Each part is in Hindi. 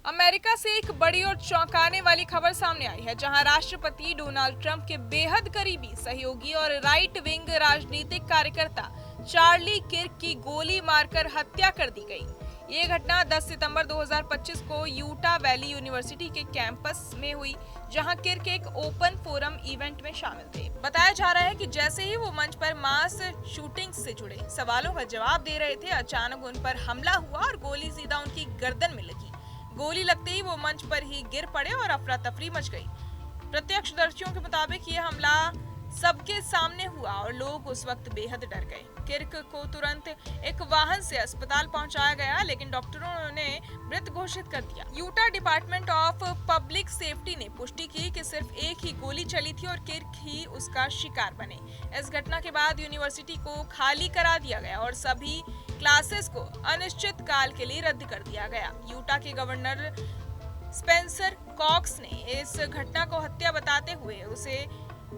अमेरिका से एक बड़ी और चौंकाने वाली खबर सामने आई है, जहां राष्ट्रपति डोनाल्ड ट्रंप के बेहद करीबी सहयोगी और राइट विंग राजनीतिक कार्यकर्ता चार्ली किर्क की गोली मारकर हत्या कर दी गई। ये घटना 10 सितंबर 2025 को यूटा वैली यूनिवर्सिटी के कैंपस में हुई, जहां किर्क एक ओपन फोरम इवेंट में शामिल थे। बताया जा रहा है कि जैसे ही वो मंच पर मास शूटिंग से जुड़े सवालों का जवाब दे रहे थे, अचानक उन पर हमला हुआ और गोली सीधा उनकी गर्दन में लगी। गोली लगते ही वो मंच पर ही गिर पड़े और अफरा तफरी मच गई। प्रत्यक्षदर्शियों के मुताबिक ये हमला सबके सामने हुआ और लोग उस वक्त बेहद डर गए। किर्क को तुरंत एक वाहन से अस्पताल पहुंचाया गया, लेकिन डॉक्टरों ने मृत घोषित कर दिया। Utah department of public safety ने पुष्टि की कि सिर्फ एक ही गोली चली थी और किर्क ही उसका शिकार बने। इस घटना के बाद यूनिवर्सिटी को खाली करा दिया गया और सभी क्लासेस को अनिश्चित काल के लिए रद्द कर दिया गया। यूटा के गवर्नर स्पेंसर कॉक्स ने इस घटना को हत्या बताते हुए उसे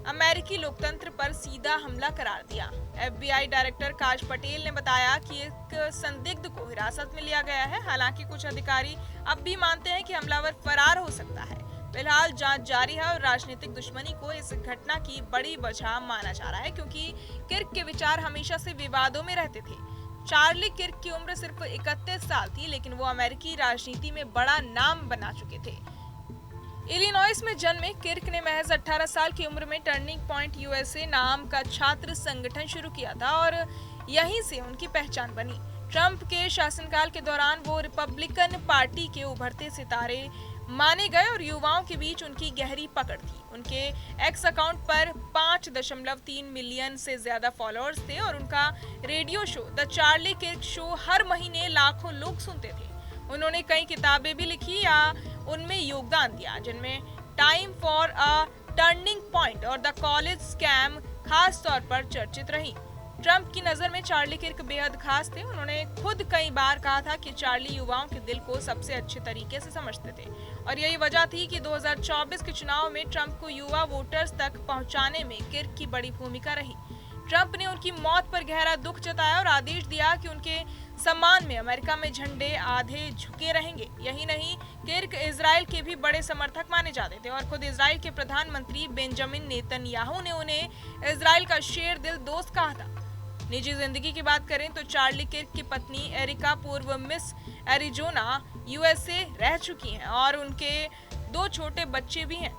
अमेरिकी लोकतंत्र पर सीधा हमला करार दिया। FBI डायरेक्टर काश पटेल ने बताया कि एक संदिग्ध को हिरासत में लिया गया है। हालांकि कुछ अधिकारी अब भी मानते हैं कि हमलावर फरार हो सकता है। फिलहाल जांच जारी है और राजनीतिक दुश्मनी को इस घटना की बड़ी वजह माना जा रहा है, क्योंकि किर्क के विचार हमेशा से विवादों में रहते थे। चार्ली किर्क की उम्र सिर्फ 31 साल थी, लेकिन वो अमेरिकी राजनीति में बड़ा नाम बना चुके थे। इलिनॉइस में जन्मे किर्क ने महज 18 साल की उम्र में टर्निंग पॉइंट USA नाम का छात्र संगठन शुरू किया था और यहीं से उनकी पहचान बनी। ट्रंप के शासनकाल के दौरान वो रिपब्लिकन पार्टी के उभरते सितारे माने गए और युवाओं के बीच उनकी गहरी पकड़ थी। उनके एक्स अकाउंट पर 5.3 मिलियन से ज्यादा फॉलोअर्स थे और उनका radio show the Charlie Kirk show हर महीने लाखों लोग सुनते थे। उन्होंने कई किताबें भी लिखी या उनमें योगदान दिया, जिनमें time for a turning point और द कॉलेज स्कैम खास तौर पर चर्चित रही। ट्रंप की नजर में चार्ली किर्क बेहद खास थे। उन्होंने खुद कई बार कहा था कि चार्ली युवाओं के दिल को सबसे अच्छे तरीके से समझते थे और यही वजह थी कि 2024 के चुनाव में ट्रंप को युवा वोटर्स तक पहुंचाने में किर्क की बड़ी भूमिका रही। ट्रंप ने उनकी मौत पर गहरा दुख जताया और आदेश दिया कि उनके सम्मान में अमेरिका में झंडे आधे झुके रहेंगे। यही नहीं, किर्क इजराइल के भी बड़े समर्थक माने जाते थे और खुद इजराइल के प्रधानमंत्री बेंजामिन नेतन्याहू ने उन्हें इजराइल का शेर दिल दोस्त कहा था। निजी जिंदगी की बात करें तो चार्ली किर्क की पत्नी एरिका पूर्व मिस एरिजोना USA रह चुकी हैं और उनके 2 छोटे बच्चे भी हैं।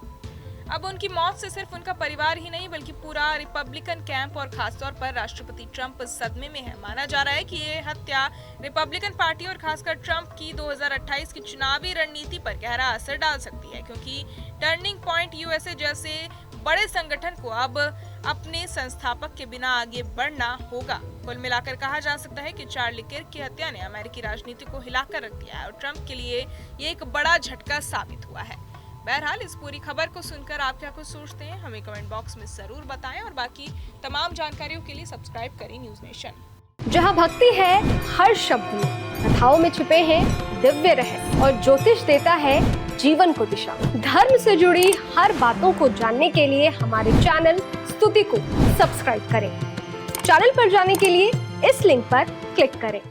अब उनकी मौत से सिर्फ उनका परिवार ही नहीं बल्कि पूरा रिपब्लिकन कैंप और खासतौर पर राष्ट्रपति ट्रंप सदमे में है। माना जा रहा है कि ये हत्या रिपब्लिकन पार्टी और खासकर ट्रंप की 2028 की चुनावी रणनीति पर गहरा असर डाल सकती है, क्योंकि टर्निंग पॉइंट USA जैसे बड़े संगठन को अब अपने संस्थापक के बिना आगे बढ़ना होगा। कुल मिलाकर कहा जा सकता है कि चार्ली किर्क की हत्या ने अमेरिकी राजनीति को हिलाकर रख दिया है और ट्रंप के लिए ये एक बड़ा झटका साबित हुआ है। बहरहाल, इस पूरी खबर को सुनकर आप क्या कुछ सोचते हैं, हमें कमेंट बॉक्स में जरूर बताएं और बाकी तमाम जानकारियों के लिए सब्सक्राइब करें न्यूज नेशन। जहां भक्ति है हर शब्द में, कथाओं में छुपे हैं दिव्य रहस्य और ज्योतिष देता है जीवन को दिशा। धर्म से जुड़ी हर बातों को जानने के लिए हमारे चैनल स्तुति को सब्सक्राइब करें। चैनल पर जाने के लिए इस लिंक पर क्लिक करें।